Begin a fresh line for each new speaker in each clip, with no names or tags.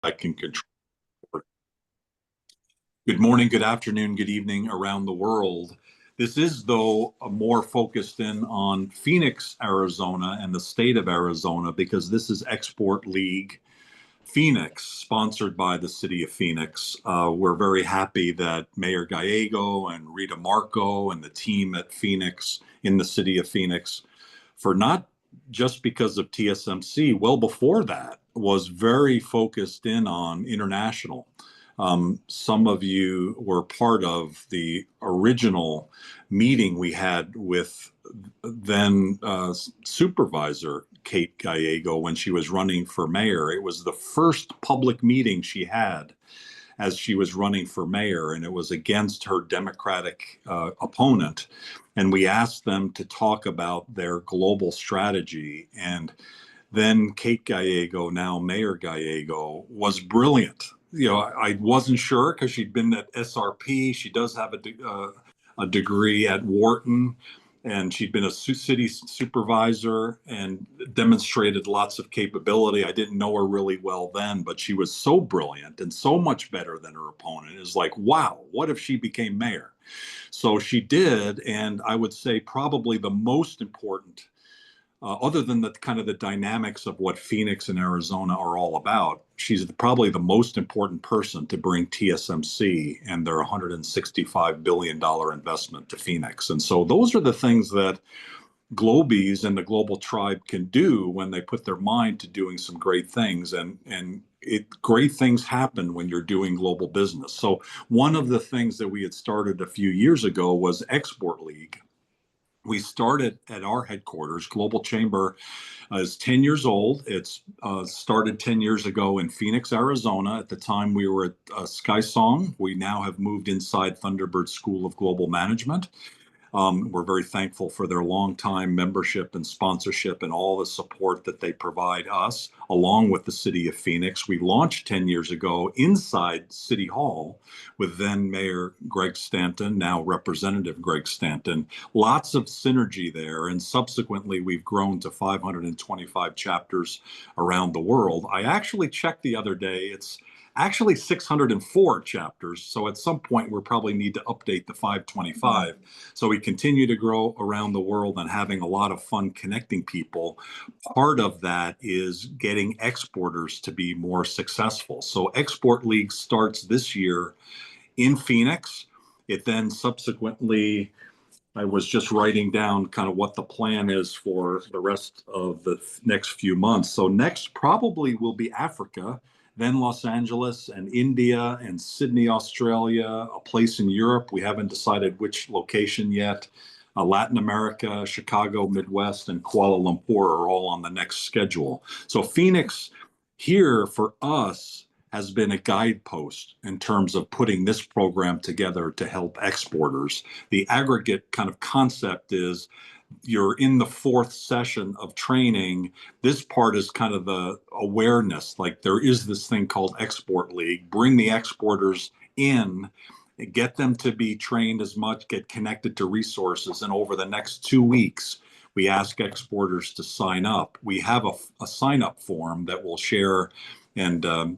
I can control. Good morning, good afternoon, good evening around the world. This is, though, more focused in on Phoenix, Arizona and the state of Arizona because this is Export League Phoenix, sponsored by the city of Phoenix. We're very happy that Mayor Gallego and Rita Marco and the team at Phoenix in the city of Phoenix, for not just because of TSMC, well before that, was very focused in on international. Some of you were part of the original meeting we had with then Supervisor Kate Gallego when she was running for mayor. It was the first public meeting she had as she was running for mayor, and it was against her Democratic opponent. And we asked them to talk about their global strategy. And then Kate Gallego, now Mayor Gallego, was brilliant. I wasn't sure because she'd been at SRP. She does have a degree at Wharton, and she'd been a city supervisor and demonstrated lots of capability. I didn't know her really well then, but she was so brilliant and so much better than her opponent. It's like, wow, what if she became mayor? So she did, and I would say probably the most important, other than the kind of the dynamics of what Phoenix and Arizona are all about, she's probably the most important person to bring TSMC and their $165 billion investment to Phoenix. And so those are the things that Globies and the global tribe can do when they put their mind to doing some great things. And great things happen when you're doing global business. So one of the things that we had started a few years ago was Export League. We started at our headquarters. Global Chamber is 10 years old. It's started 10 years ago in Phoenix, Arizona. At the time, we were at SkySong. We now have moved inside Thunderbird School of Global Management. We're very thankful for their longtime membership and sponsorship and all the support that they provide us, along with the city of Phoenix. We launched 10 years ago inside City Hall with then Mayor Greg Stanton, now Representative Greg Stanton. Lots of synergy there. And subsequently, we've grown to 525 chapters around the world. I actually checked the other day. It's actually 604 chapters. So at some point, we'll probably need to update the 525. So we continue to grow around the world and having a lot of fun connecting people. Part of that is getting exporters to be more successful. So Export League starts this year in Phoenix. It then subsequently, I was just writing down kind of what the plan is for the rest of the next few months. So next probably will be Africa, then Los Angeles and India and Sydney, Australia, a place in Europe. We haven't decided which location yet. Latin America, Chicago, Midwest, and Kuala Lumpur are all on the next schedule. So Phoenix here for us has been a guidepost in terms of putting this program together to help exporters. The aggregate kind of concept is you're in the fourth session of training. This part is kind of the awareness, like there is this thing called Export League. Bring the exporters in, get them to be trained as much, get connected to resources. And over the next 2 weeks, we ask exporters to sign up. We have a sign up form that we'll share, and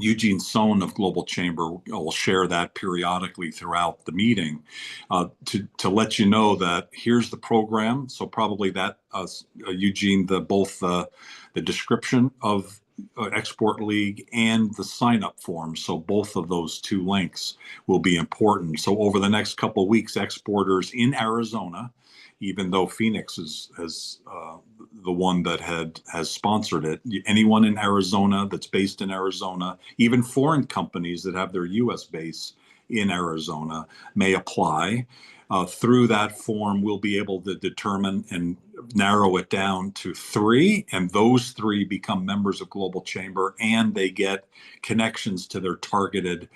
Eugene Sohn of Global Chamber will share that periodically throughout the meeting to let you know that here's the program. So probably that, Eugene, both the description of Export League and the sign-up form. So both of those two links will be important. So over the next couple of weeks, exporters in Arizona, even though Phoenix is the one that has sponsored it. Anyone in Arizona that's based in Arizona, even foreign companies that have their U.S. base in Arizona may apply. Through that form, we'll be able to determine and narrow it down to 3, and those 3 become members of Global Chamber, and they get connections to their targeted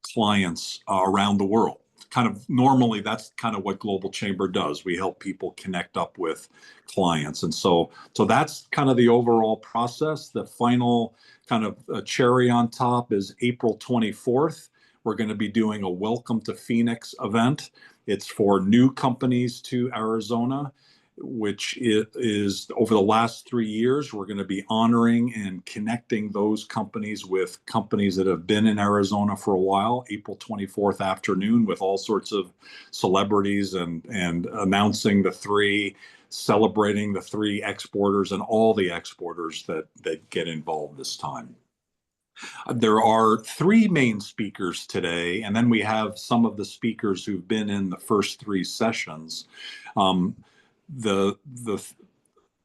clients around the world. Kind of normally that's kind of what Global Chamber does. We help people connect up with clients. And so that's kind of the overall process. The final kind of cherry on top is April 24th. We're going to be doing a Welcome to Phoenix event. It's for new companies to Arizona. which is over the last 3 years, we're going to be honoring and connecting those companies with companies that have been in Arizona for a while, April 24th afternoon, with all sorts of celebrities and announcing the three, celebrating the three exporters and all the exporters that get involved this time. There are three main speakers today, and then we have some of the speakers who've been in the first three sessions. Um, the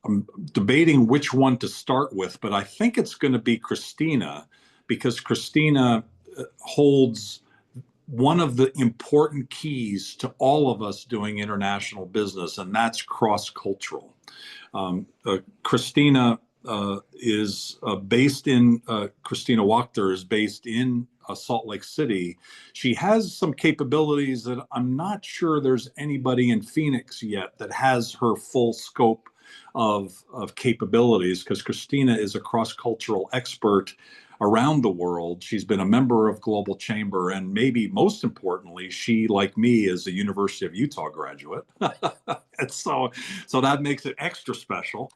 I'm debating which one to start with, but I think it's going to be Christina, because Christina holds one of the important keys to all of us doing international business, and that's cross-cultural. Christina is based in, Christina Wachter is based in Salt Lake City. She has some capabilities that I'm not sure there's anybody in Phoenix yet that has her full scope of capabilities, because Christina is a cross-cultural expert around the world. She's been a member of Global Chamber, and maybe most importantly, she, like me, is a University of Utah graduate. And so that makes it extra special.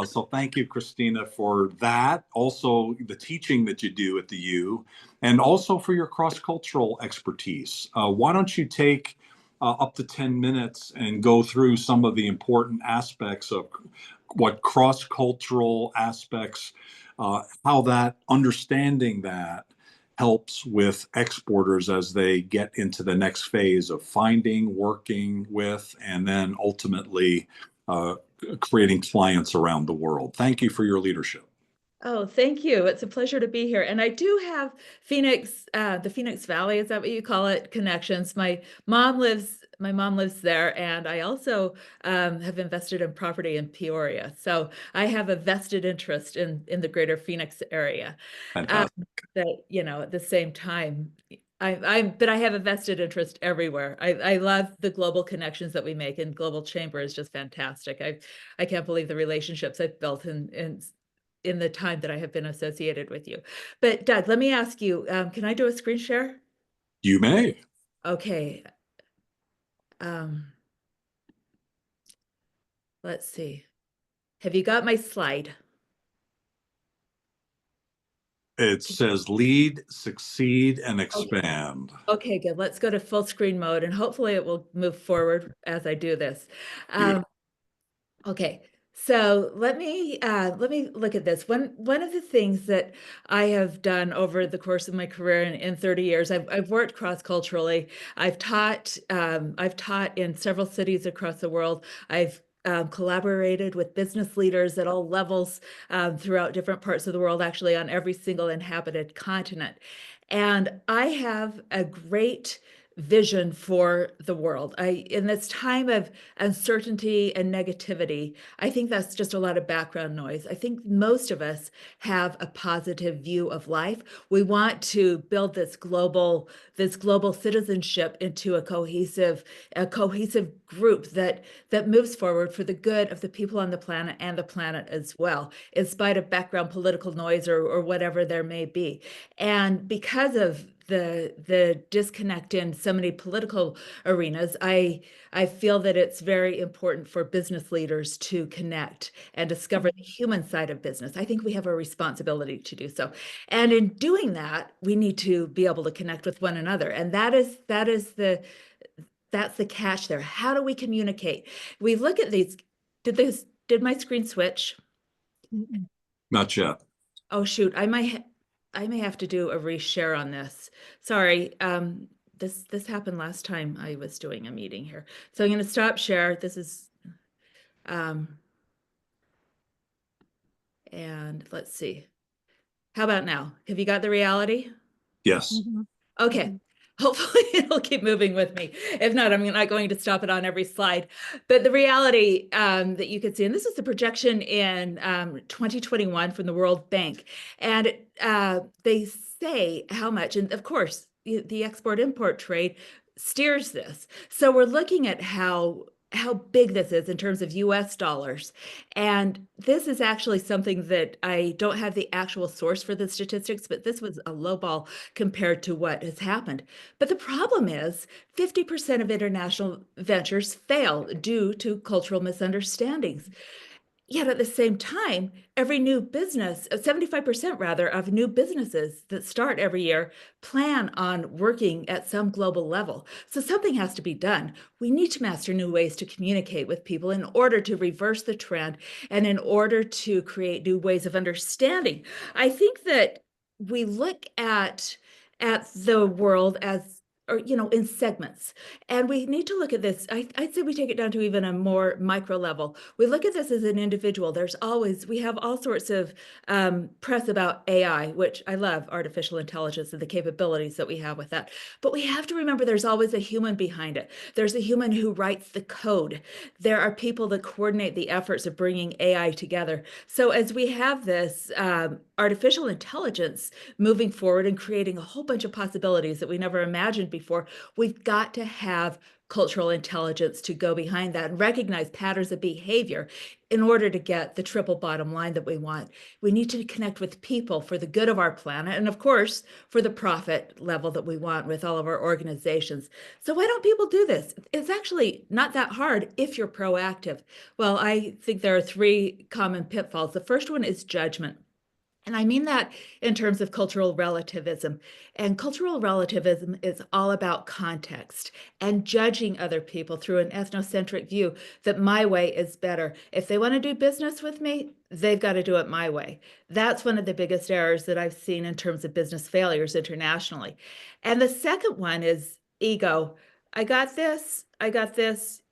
So thank you, Christina, for that. Also, the teaching that you do at the U, and also for your cross-cultural expertise. Why don't you take up to 10 minutes and go through some of the important aspects of what cross-cultural aspects, how that understanding that helps with exporters as they get into the next phase of finding, working with, and then ultimately creating clients around the world. Thank you for your leadership.
Oh, thank you. It's a pleasure to be here. And I do have Phoenix, the Phoenix Valley, is that what you call it? Connections. My mom lives there, and I also have invested in property in Peoria. So I have a vested interest in the greater Phoenix area.
Fantastic.
That, at the same time, but I have a vested interest everywhere. I love the global connections that we make, and Global Chamber is just fantastic. I can't believe the relationships I've built in the time that I have been associated with you. But Doug, let me ask you, can I do a screen share?
You may.
Okay. Let's see. Have you got my slide?
It says lead, succeed, and
Okay.
expand.
Okay, good. Let's go to full screen mode, and hopefully it will move forward as I do this.
Beautiful.
Okay, so let me look at this. One of the things that I have done over the course of my career in 30 years, I've worked cross-culturally. I've taught in several cities across the world. I've collaborated with business leaders at all levels throughout different parts of the world, actually on every single inhabited continent. And I have a great vision for the world. In this time of uncertainty and negativity, I think that's just a lot of background noise. I think most of us have a positive view of life. We want to build this global citizenship into a cohesive group that moves forward for the good of the people on the planet and the planet as well, in spite of background political noise or whatever there may be. And because of the disconnect in so many political arenas, I feel that it's very important for business leaders to connect and discover the human side of business. I think we have a responsibility to do so. And in doing that, we need to be able to connect with one another. And that's the catch there. How do we communicate? We look at these. Did my screen switch?
Not yet.
Oh shoot, I may have to do a reshare on this. Sorry. This happened last time I was doing a meeting here. So I'm going to stop share. This is and let's see. How about now? Have you got the reality?
Yes.
Okay. Hopefully it'll keep moving with me. If not, I'm not going to stop it on every slide. But the reality that you can see, and this is the projection in 2021 from the World Bank. And they say how much, and of course, the export-import trade steers this. So we're looking at how big this is in terms of US dollars. And this is actually something that I don't have the actual source for the statistics, but this was a lowball compared to what has happened. But the problem is 50% of international ventures fail due to cultural misunderstandings. Yet at the same time, every new business, 75% rather, of new businesses that start every year plan on working at some global level. So something has to be done. We need to master new ways to communicate with people in order to reverse the trend and in order to create new ways of understanding. I think that we look at the world as, or in segments, and we need to look at this. I'd say we take it down to even a more micro level. We look at this as an individual. We have all sorts of press about AI, which I love, artificial intelligence and the capabilities that we have with that. But we have to remember there's always a human behind it. There's a human who writes the code. There are people that coordinate the efforts of bringing AI together. So as we have this artificial intelligence moving forward and creating a whole bunch of possibilities that we never imagined before, we've got to have cultural intelligence to go behind that and recognize patterns of behavior in order to get the triple bottom line that we want. We need to connect with people for the good of our planet and, of course, for the profit level that we want with all of our organizations. So why don't people do this? It's actually not that hard if you're proactive. Well, I think there are three common pitfalls. The first one is judgment. And I mean that in terms of cultural relativism. And cultural relativism is all about context and judging other people through an ethnocentric view that my way is better. If they want to do business with me, they've got to do it my way. That's one of the biggest errors that I've seen in terms of business failures internationally. And the second one is ego. I got this. I got this.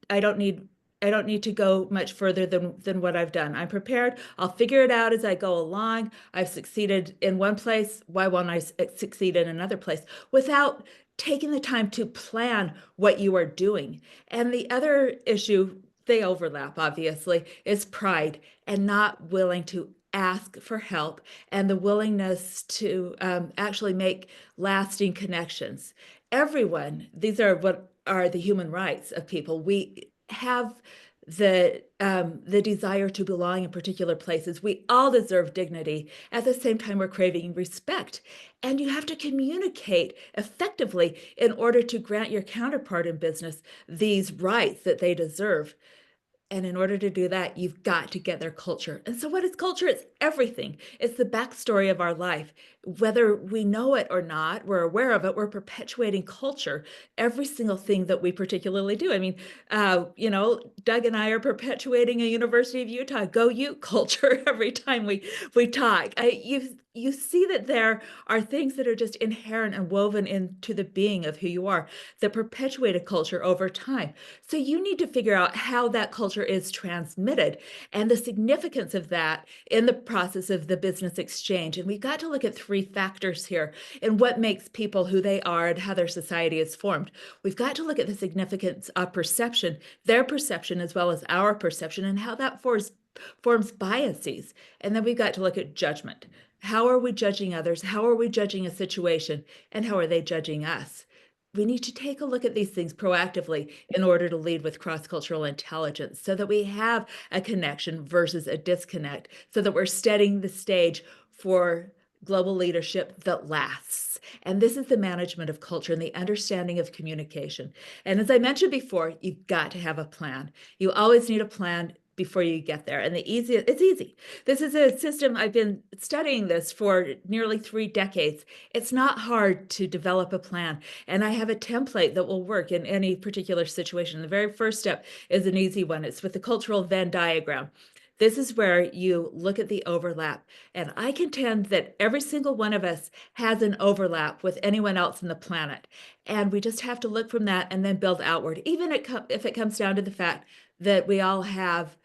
I don't need I don't need to go much further than what I've done. I'm prepared. I'll figure it out as I go along. I've succeeded in one place. Why won't I succeed in another place? Without taking the time to plan what you are doing. And the other issue, they overlap, obviously, is pride and not willing to ask for help and the willingness to actually make lasting connections. These are what are the human rights of people. We have the desire to belong in particular places. We all deserve dignity. At the same time, we're craving respect. And you have to communicate effectively in order to grant your counterpart in business these rights that they deserve. And in order to do that, you've got to get their culture. And so what is culture? It's everything. It's the backstory of our life. Whether we know it or not, we're aware of it, we're perpetuating culture, every single thing that we particularly do. I mean, Doug and I are perpetuating a University of Utah Go Ute culture every time we talk. You see that there are things that are just inherent and woven into the being of who you are that perpetuate a culture over time. So you need to figure out how that culture is transmitted and the significance of that in the process of the business exchange. And we've got to look at three factors here in what makes people who they are and how their society is formed. We've got to look at the significance of perception, their perception as well as our perception, and how that forms biases. And then we've got to look at judgment. How are we judging others? How are we judging a situation? And how are they judging us? We need to take a look at these things proactively in order to lead with cross-cultural intelligence so that we have a connection versus a disconnect, so that we're setting the stage for global leadership that lasts. And this is the management of culture and the understanding of communication. And as I mentioned before, you've got to have a plan. You always need a plan before you get there. And it's easy. This is a system, I've been studying this for nearly 3 decades. It's not hard to develop a plan. And I have a template that will work in any particular situation. The very first step is an easy one. It's with the cultural Venn diagram. This is where you look at the overlap. And I contend that every single one of us has an overlap with anyone else on the planet. And we just have to look from that and then build outward, even if it comes down to the fact that we all have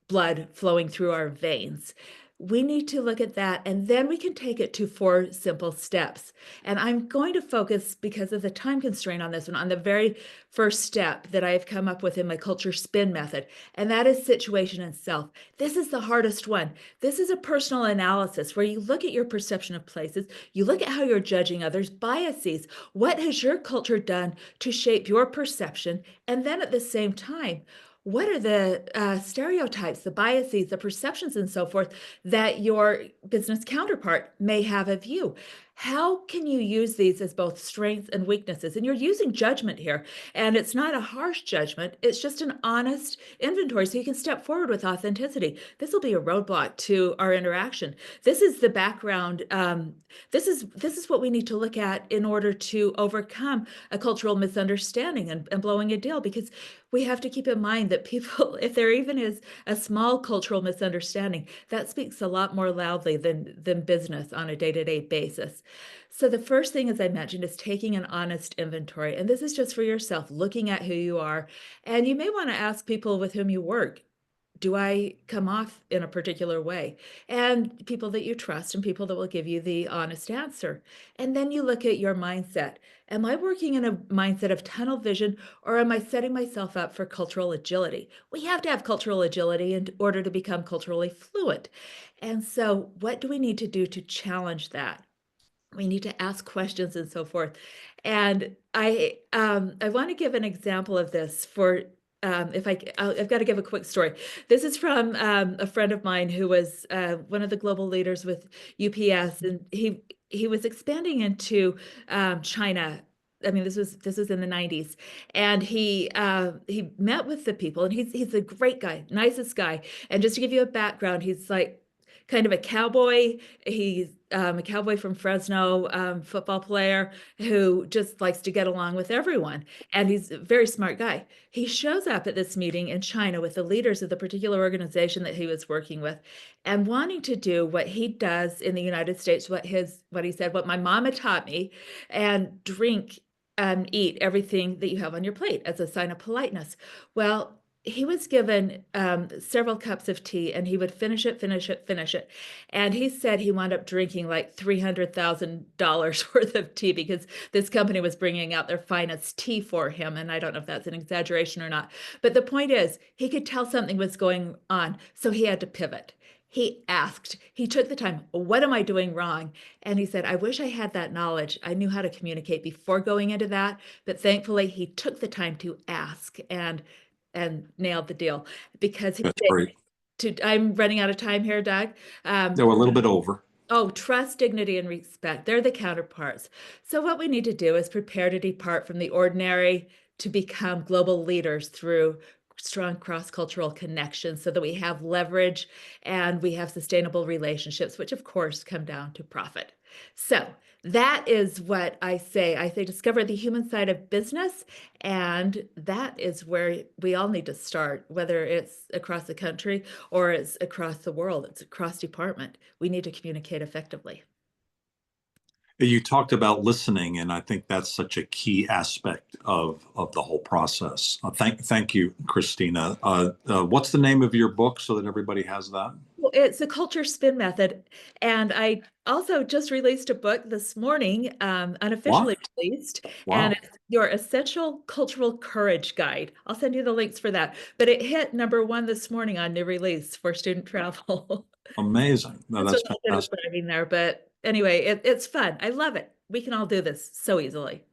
blood flowing through our veins. We need to look at that, and then we can take it to 4 simple steps. And I'm going to focus, because of the time constraint on this one, on the very first step that I've come up with in my culture spin method, and that is situation and self. This is the hardest one. This is a personal analysis where you look at your perception of places, you look at how you're judging others, biases. What has your culture done to shape your perception? And then at the same time, what are the stereotypes, the biases, the perceptions, and so forth that your business counterpart may have of you? How can you use these as both strengths and weaknesses? And you're using judgment here, and it's not a harsh judgment. It's just an honest inventory so you can step forward with authenticity. This will be a roadblock to our interaction. This is the background. This is what we need to look at in order to overcome a cultural misunderstanding and blowing a deal, because we have to keep in mind that people, if there even is a small cultural misunderstanding, that speaks a lot more loudly than business on a day-to-day basis. So the first thing, as I mentioned, is taking an honest inventory. And this is just for yourself, looking at who you are. And you may want to ask people with whom you work, do I come off in a particular way? And people that you trust and people that will give you the honest answer. And then you look at your mindset. Am I working in a mindset of tunnel vision, or am I setting myself up for cultural agility? We have to have cultural agility in order to become culturally fluent. And so, what do we need to do to challenge that? We need to ask questions and so forth. And I want to give an example of this for if I've got to give a quick story. This is from a friend of mine who was one of the global leaders with UPS, and he was expanding into China. I mean, this was in the 90s, and he met with the people, and he's a great guy, nicest guy. And just to give you a background, he's like kind of a cowboy. He's a cowboy from Fresno, football player who just likes to get along with everyone. And he's a very smart guy. He shows up at this meeting in China with the leaders of the particular organization that he was working with, and wanting to do what he does in the United States, what he said, what my mama taught me, and drink and eat everything that you have on your plate as a sign of politeness. Well, he was given several cups of tea, and he would finish it, finish it, finish it. And he said he wound up drinking like $300,000 worth of tea because this company was bringing out their finest tea for him. And I don't know if that's an exaggeration or not. But the point is, he could tell something was going on, so he had to pivot. He took the time, what am I doing wrong? And he said, I wish I had that knowledge. I knew how to communicate before going into that. But thankfully, he took the time to ask and nailed the deal, because
That's great.
I'm running out of time here, Doug.
They were a little bit over.
Oh, trust, dignity, and respect. They're the counterparts. So what we need to do is prepare to depart from the ordinary to become global leaders through strong cross-cultural connections so that we have leverage and we have sustainable relationships, which of course come down to profit. So that is what I say. I say discover the human side of business, and that is where we all need to start, whether it's across the country or it's across the world, it's across department. We need to communicate effectively.
You talked about listening, and I think that's such a key aspect of the whole process. Thank you, Christina. What's the name of your book so that everybody has that?
Well, it's a culture spin method. And I also just released a book this morning,
Wow.
unofficially released, and
Wow.
it's your Essential Cultural Courage Guide. I'll send you the links for that. But it hit #1 this morning on new release for student travel.
Amazing. No,
That's a
that's
little bit of
fantastic.
bragging there, but anyway, it's fun. I love it. We can all do this so easily.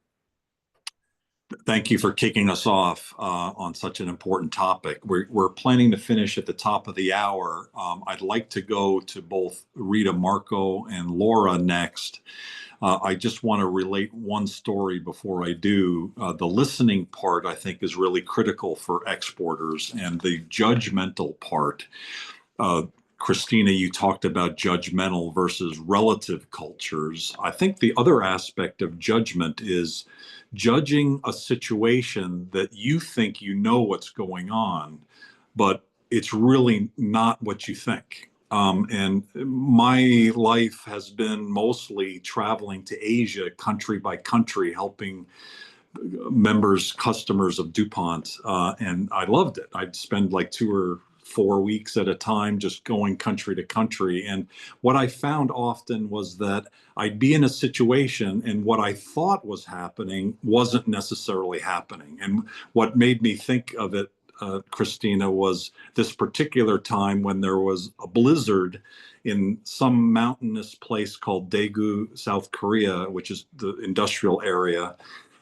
Thank you for kicking us off on such an important topic. We're planning to finish at the top of the hour. I'd like to go to both Rita, Marco, and Laura next. I just want to relate one story before I do. The listening part, I think, is really critical for exporters, and the judgmental part. Uh, Christina, you talked about judgmental versus relative cultures. I think the other aspect of judgment is judging a situation that you think you know what's going on, but it's really not what you think. And my life has been mostly traveling to Asia, country by country, helping members, customers of DuPont, and I loved it. I'd spend like 2 or 4 weeks at a time, just going country to country. And what I found often was that I'd be in a situation and what I thought was happening wasn't necessarily happening. And what made me think of it, Christina, was this particular time when there was a blizzard in some mountainous place called Daegu, South Korea, which is the industrial area.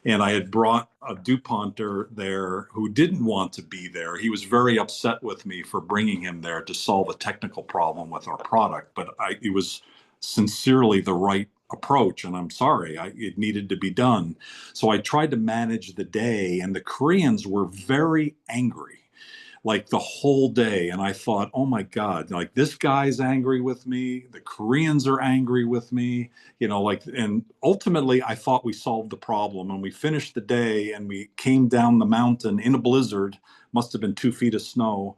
And I had brought a DuPonter there who didn't want to be there. He was very upset with me for bringing him there to solve a technical problem with our product, but it was sincerely the right approach. And I'm sorry, it needed to be done. So I tried to manage the day, and the Koreans were very angry like the whole day. And I thought, oh my God, like this guy's angry with me. The Koreans are angry with me, and ultimately I thought we solved the problem. And we finished the day and we came down the mountain in a blizzard, must have been 2 feet of snow.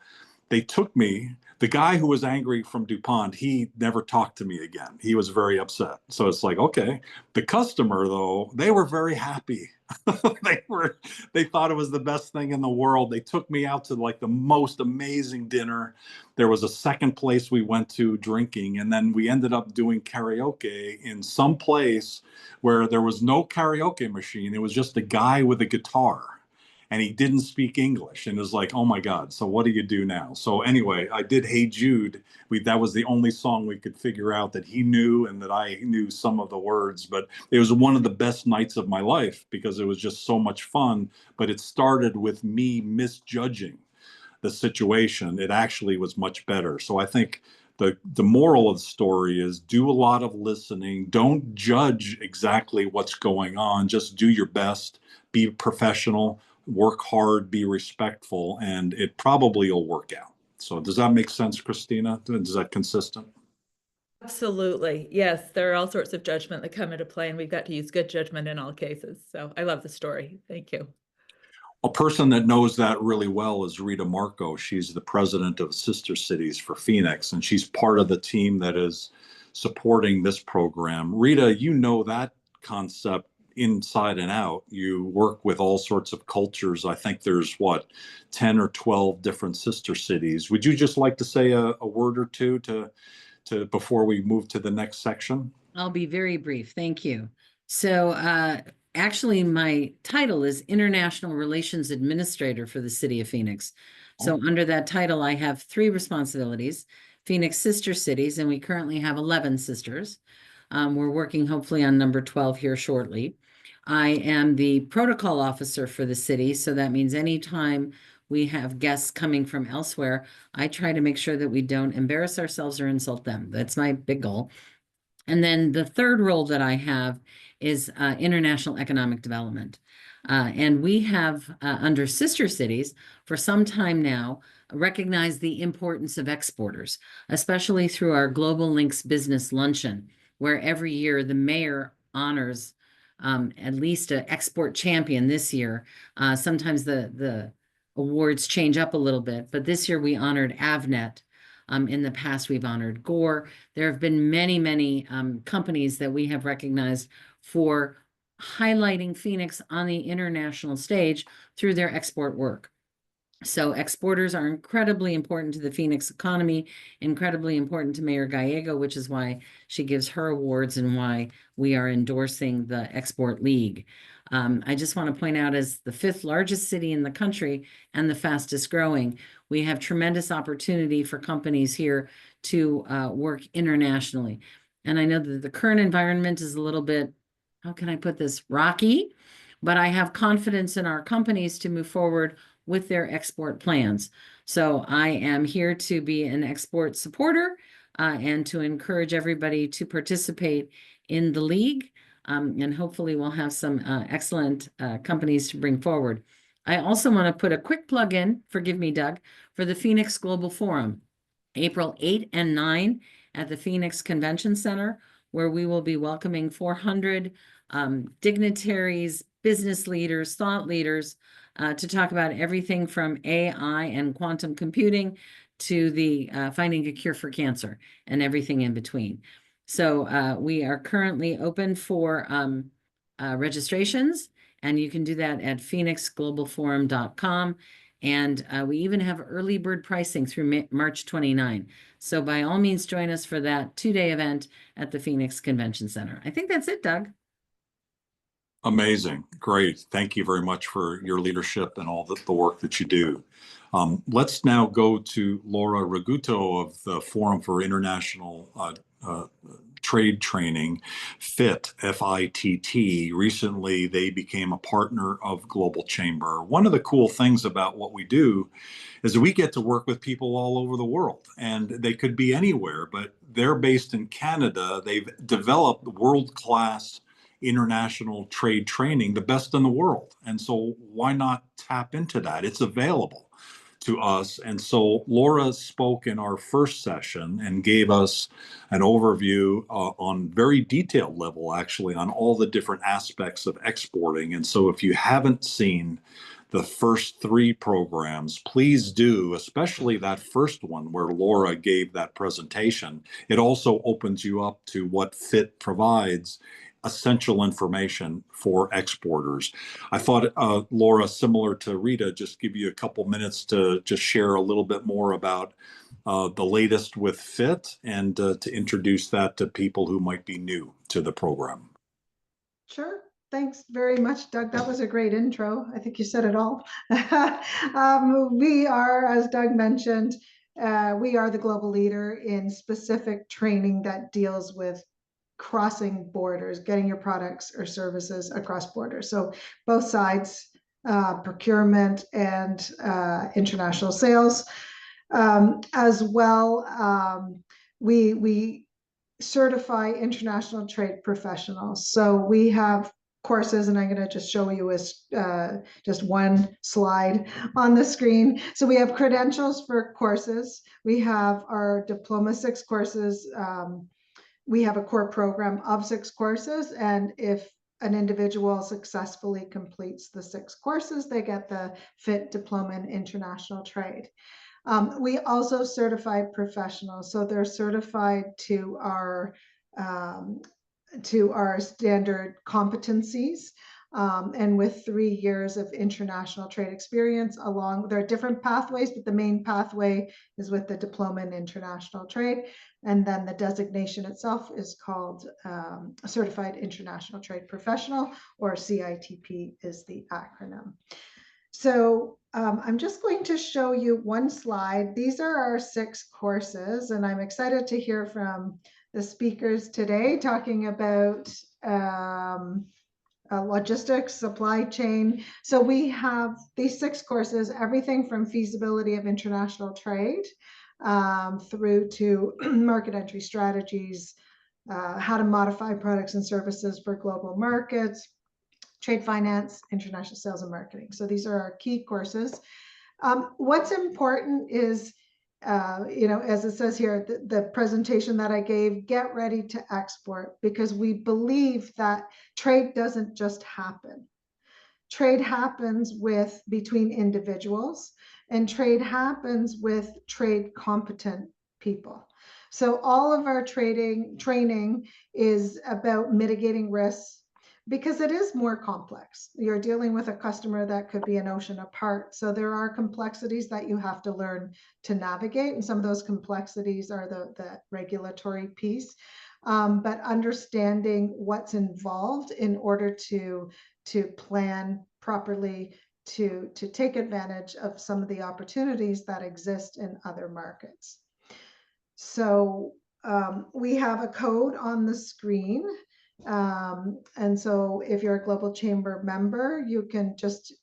They took me. The guy who was angry from DuPont, he never talked to me again. He was very upset. So it's like, okay. The customer, though, they were very happy. They thought it was the best thing in the world. They took me out to like the most amazing dinner. There was a second place we went to drinking, and then we ended up doing karaoke in some place where there was no karaoke machine. It was just a guy with a guitar and he didn't speak English. And it was like, oh my God, so what do you do now? So anyway, I did Hey Jude. That was the only song we could figure out that he knew and that I knew some of the words. But it was one of the best nights of my life because it was just so much fun. But it started with me misjudging the situation. It actually was much better. So I think the moral of the story is do a lot of listening. Don't judge exactly what's going on. Just do your best, be professional, work hard, be respectful, and it probably will work out. So does that make sense, Christina? Is that consistent?
Absolutely. Yes, there are all sorts of judgment that come into play, and we've got to use good judgment in all cases. So I love the story. Thank you.
A person that knows that really well is Rita Marco. She's the president of Sister Cities for Phoenix, and she's part of the team that is supporting this program. Rita, you know that concept inside and out. You work with all sorts of cultures. I think there's what, 10 or 12 different sister cities. Would you just like to say a word or two to before we move to the next section?
I'll be very brief. Thank you. So, actually, my title is International Relations Administrator for the City of Phoenix. So, under that title, I have 3 responsibilities: Phoenix Sister Cities, and we currently have 11 sisters. We're working hopefully on number 12 here shortly. I am the protocol officer for the city. So, that means anytime we have guests coming from elsewhere, I try to make sure that we don't embarrass ourselves or insult them. That's my big goal. And then the third role that I have is international economic development. And we have, under Sister Cities, for some time now, recognized the importance of exporters, especially through our Global Links Business Luncheon, where every year the mayor honors at least an export champion this year. Sometimes the awards change up a little bit, but this year we honored Avnet. In the past, we've honored Gore. There have been many, many companies that we have recognized for highlighting Phoenix on the international stage through their export work. So exporters are incredibly important to the Phoenix economy, incredibly important to Mayor Gallego, which is why she gives her awards and why we are endorsing the Export League. I just want to point out, as the 5th largest city in the country and the fastest growing, we have tremendous opportunity for companies here to work internationally. And I know that the current environment is a little bit, how can I put this, rocky, but I have confidence in our companies to move forward with their export plans. So I am here to be an export supporter and to encourage everybody to participate in the league. And hopefully we'll have some excellent companies to bring forward. I also want to put a quick plug in, forgive me, Doug, for the Phoenix Global Forum, April 8 and 9 at the Phoenix Convention Center, where we will be welcoming 400 dignitaries, business leaders, thought leaders, to talk about everything from AI and quantum computing to the finding a cure for cancer and everything in between. So we are currently open for registrations, and you can do that at phoenixglobalforum.com. And we even have early bird pricing through March 29. So by all means, join us for that 2-day event at the Phoenix Convention Center. I think that's it, Doug.
Amazing. Great. Thank you very much for your leadership and all the work that you do. Let's now go to Laura Raguto of the Forum for International Trade Training, FITT, F-I-T-T. Recently, they became a partner of Global Chamber. One of the cool things about what we do is that we get to work with people all over the world, and they could be anywhere, but they're based in Canada. They've developed world-class international trade training, the best in the world. And so why not tap into that? It's available to us. And so Laura spoke in our first session and gave us an overview on very detailed level, actually, on all the different aspects of exporting. And so if you haven't seen the first 3 programs, please do, especially that first one where Laura gave that presentation. It also opens you up to what FITT provides, essential information for exporters. I thought, Laura, similar to Rita, just give you a couple minutes to just share a little bit more about the latest with FITT and to introduce that to people who might be new to the program.
Sure. Thanks very much, Doug. That was a great intro. I think you said it all. We are, as Doug mentioned, we are the global leader in specific training that deals with crossing borders, getting your products or services across borders. So both sides, procurement and international sales. As well, we certify international trade professionals. So we have courses, and I'm going to just show you as just one slide on the screen. So we have credentials for courses. We have our Diploma 6 courses. We have a core program of 6 courses, and if an individual successfully completes the 6 courses, they get the FITT Diploma in International Trade. We also certify professionals, so they're certified to our standard competencies, and with 3 years of international trade experience. There are different pathways, but the main pathway is with the Diploma in International Trade, and then the designation itself is called a Certified International Trade Professional, or CITP is the acronym. So I'm just going to show you one slide. These are our 6 courses, and I'm excited to hear from the speakers today talking about logistics, supply chain. So we have these 6 courses, everything from feasibility of international trade through to market entry strategies, how to modify products and services for global markets, trade finance, international sales and marketing. So these are our key courses. What's important is, as it says here, the presentation that I gave, get ready to export, because we believe that trade doesn't just happen. Trade happens between individuals, and trade happens with trade competent people. So all of our training is about mitigating risks, because it is more complex. You're dealing with a customer that could be an ocean apart. So there are complexities that you have to learn to navigate. And some of those complexities are the regulatory piece, but understanding what's involved in order to plan properly, to take advantage of some of the opportunities that exist in other markets. So we have a code on the screen. And so if you're a Global Chamber member, you can just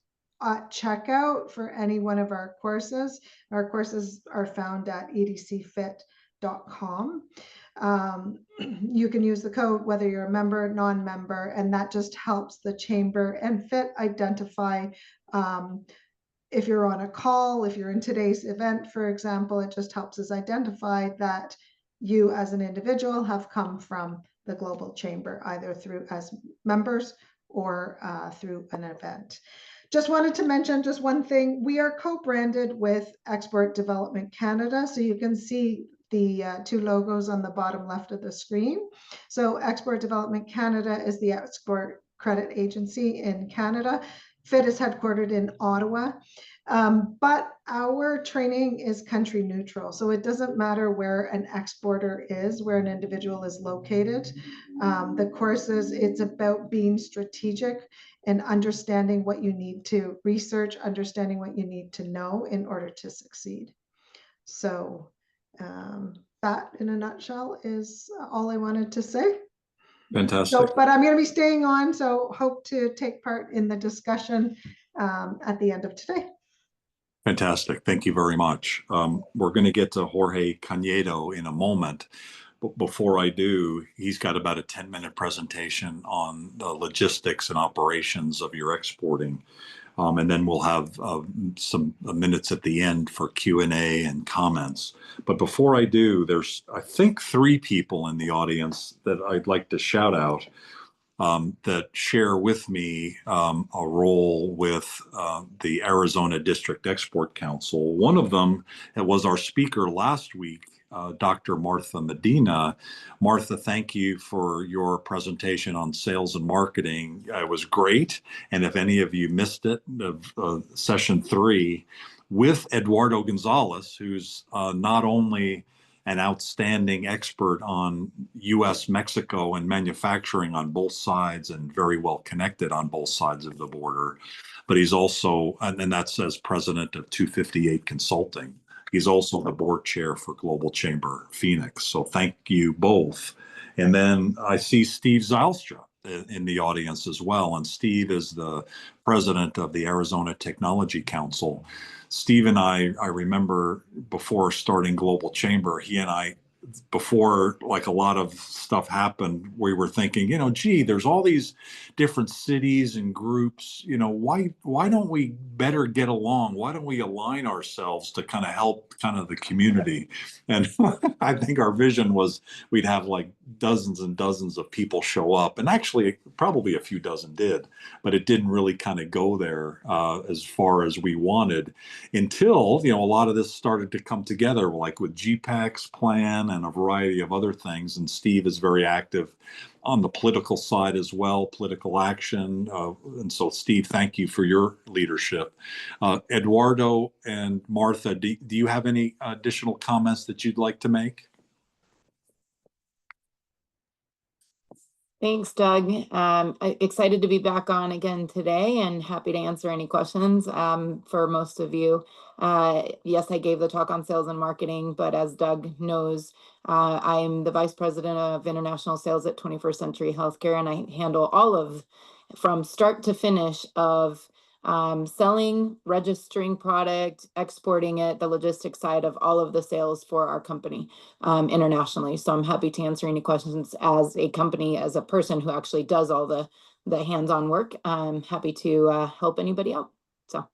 check out for any one of our courses. Our courses are found at edcfit.com. You can use the code whether you're a member, non-member, and that just helps the Chamber and FITT identify if you're on a call, if you're in today's event, for example. It just helps us identify that you as an individual have come from the Global Chamber, either through as members or through an event. Just wanted to mention just one thing. We are co-branded with Export Development Canada. So you can see the 2 logos on the bottom left of the screen. So Export Development Canada is the export credit agency in Canada. FITT is headquartered in Ottawa. But our training is country neutral. So it doesn't matter where an exporter is, where an individual is located. The courses, it's about being strategic and understanding what you need to research, understanding what you need to know in order to succeed. So that in a nutshell is all I wanted to say.
Fantastic.
So, but I'm going to be staying on, so hope to take part in the discussion at the end of today.
Fantastic. Thank you very much. We're going to get to Jorge Canedo in a moment. But before I do, he's got about a 10-minute presentation on the logistics and operations of your exporting. And then we'll have some minutes at the end for Q&A and comments. But before I do, there's, I think, 3 people in the audience that I'd like to shout out that share with me a role with the Arizona District Export Council. One of them was our speaker last week, Dr. Martha Medina. Martha, thank you for your presentation on sales and marketing. It was great. And if any of you missed it, session 3 with Eduardo Gonzalez, who's not only an outstanding expert on U.S., Mexico, and manufacturing on both sides and very well connected on both sides of the border. But he's also, and that's as president of 258 Consulting. He's also the board chair for Global Chamber Phoenix. So thank you both. And then I see Steve Zylstra in the audience as well. And Steve is the president of the Arizona Technology Council. Steve and I remember before starting Global Chamber, he and I, before like a lot of stuff happened, we were thinking, you know, gee, there's all these different cities and groups, you know, why don't we better get along? Why don't we align ourselves to kind of help kind of the community? And I think our vision was we'd have like dozens and dozens of people show up, and actually probably a few dozen did, but it didn't really kind of go there as far as we wanted until, you know, a lot of this started to come together, like with GPAC's plan and a variety of other things. And Steve is very active on the political side as well, political action. And so, Steve, thank you for your leadership. Eduardo and Martha, do you have any additional comments that you'd like to make?
Thanks, Doug. Excited to be back on again today and happy to answer any questions for most of you. Yes, I gave the talk on sales and marketing, but as Doug knows, I'm the Vice President of International Sales at 21st Century Healthcare, and I handle all of, from start to finish of selling, registering product, exporting it, the logistics side of all of the sales for our company internationally. So I'm happy to answer any questions as a company, as a person who actually does all the hands-on work. I'm happy to help anybody out. So.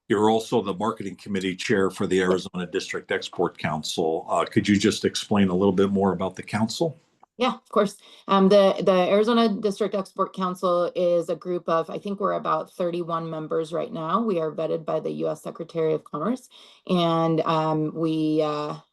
You're also the marketing committee chair for the Arizona District Export Council. Could you just explain a little bit more about the council?
Yeah, of course. The Arizona District Export Council is a group of, I think we're about 31 members right now. We are vetted by the U.S. Secretary of Commerce, and our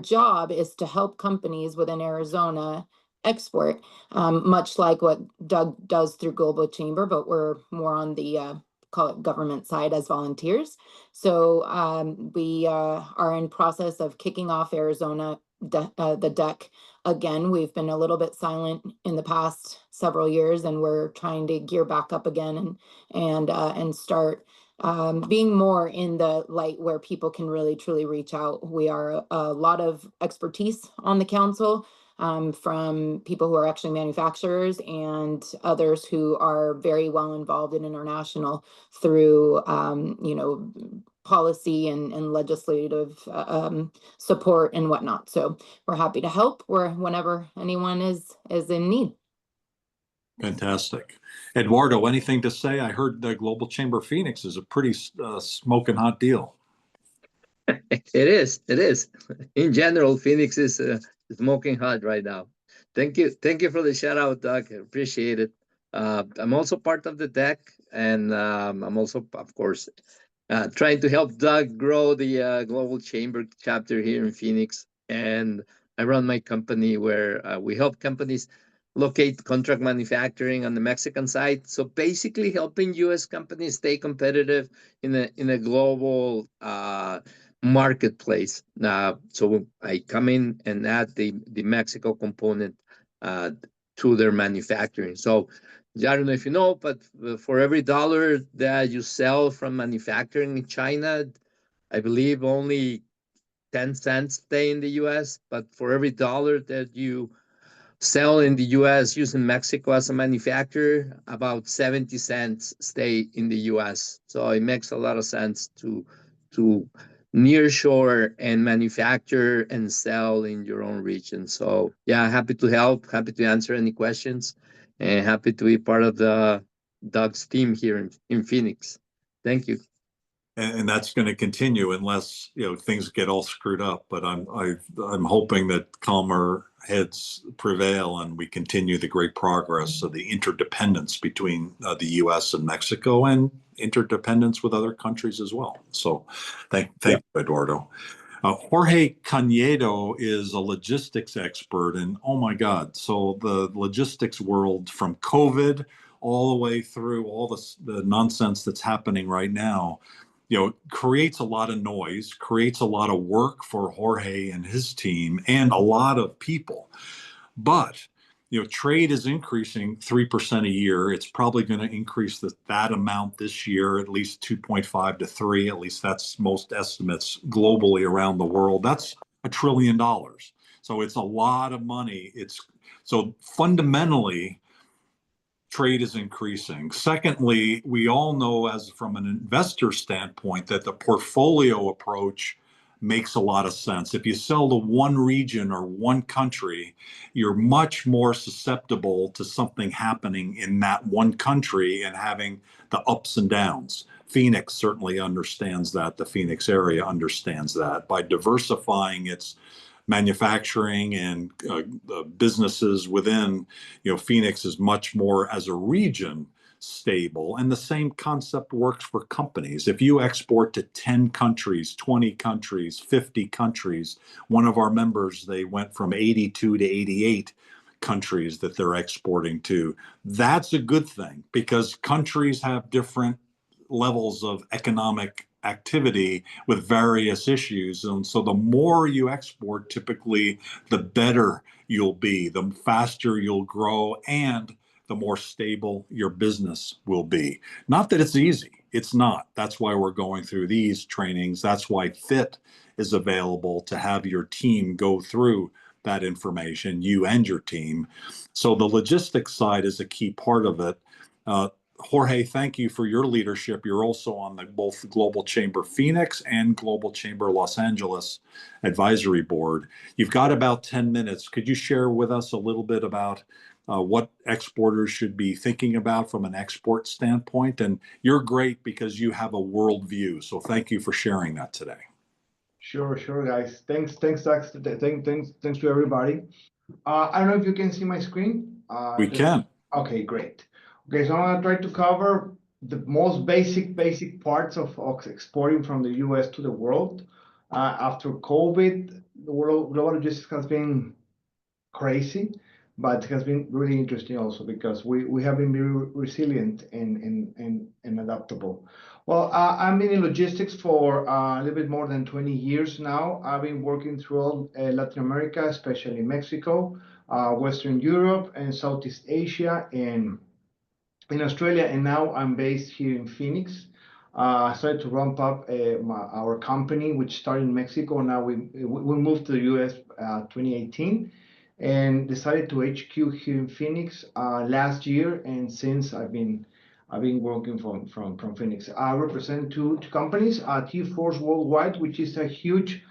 job is to help companies within Arizona export, much like what Doug does through Global Chamber, but we're more on the call it government side as volunteers. So we are in process of kicking off Arizona the deck again. We've been a little bit silent in the past several years, and we're trying to gear back up again and start being more in the light where people can really truly reach out. We are a lot of expertise on the council, from people who are actually manufacturers and others who are very well involved in international through policy and legislative support and whatnot. So we're happy to help whenever anyone is in need.
Fantastic. Eduardo, anything to say? I heard the Global Chamber Phoenix is a pretty smoking hot deal.
It is. In general, Phoenix is smoking hot right now. Thank you for the shout out, Doug. I appreciate it. I'm also part of the deck, and I'm also, of course, trying to help Doug grow the Global Chamber chapter here in Phoenix. And I run my company where we help companies locate contract manufacturing on the Mexican side. So basically helping US companies stay competitive in a global marketplace. So I come in and add the Mexico component to their manufacturing. So I don't know if you know, but for every dollar that you sell from manufacturing in China, I believe only 10 cents stay in the US, but for every dollar that you sell in the US using Mexico as a manufacturer, about 70 cents stay in the US. So it makes a lot of sense to nearshore and manufacture and sell in your own region. So yeah, happy to help, happy to answer any questions, and happy to be part of the Doug's team here in Phoenix. Thank you.
And that's going to continue unless things get all screwed up. But I'm hoping that calmer heads prevail and we continue the great progress of the interdependence between the U.S. and Mexico, and interdependence with other countries as well. So, thank you, Eduardo. Jorge Canedo is a logistics expert, and oh my God, so the logistics world, from COVID all the way through all the nonsense that's happening right now, creates a lot of noise, creates a lot of work for Jorge and his team, and a lot of people. But trade is increasing 3% a year. It's probably going to increase that amount this year, at least 2.5 to 3. At least that's most estimates globally around the world. That's $1 trillion. So it's a lot of money. So fundamentally, trade is increasing. Secondly, we all know, as from an investor standpoint, that the portfolio approach makes a lot of sense. If you sell to one region or one country, you're much more susceptible to something happening in that one country and having the ups and downs. Phoenix certainly understands that. The Phoenix area understands that. By diversifying its manufacturing and businesses within, Phoenix is much more, as a region, stable. And the same concept works for companies. If you export to 10 countries, 20 countries, 50 countries, one of our members, they went from 82 to 88 countries that they're exporting to. That's a good thing, because countries have different levels of economic activity with various issues. And so the more you export, typically, the better you'll be, the faster you'll grow, and the more stable your business will be. Not that it's easy. It's not. That's why we're going through these trainings. That's why FITT is available, to have your team go through that information, you and your team. So the logistics side is a key part of it. Jorge, thank you for your leadership. You're also on both the Global Chamber Phoenix and Global Chamber Los Angeles Advisory Board. You've got about 10 minutes. Could you share with us a little bit about what exporters should be thinking about from an export standpoint? And you're great because you have a world view. So thank you for sharing that today.
Sure, guys. Thanks, Dax. Thanks to everybody. I don't know if you can see my screen.
We can.
Okay, great. Okay, so I'm gonna try to cover the most basic parts of exporting from the US to the world. After COVID, the global logistics has been crazy, but it has been really interesting also, because we have been very resilient and adaptable. Well, I've been in logistics for a little bit more than 20 years now. I've been working throughout Latin America, especially Mexico, Western Europe, and Southeast Asia, and in Australia, and now I'm based here in Phoenix. I started to ramp up our company, which started in Mexico. Now we moved to the US 2018, and decided to HQ here in Phoenix last year. And since I've been working from Phoenix. I represent two companies, T-Force Worldwide, which is a huge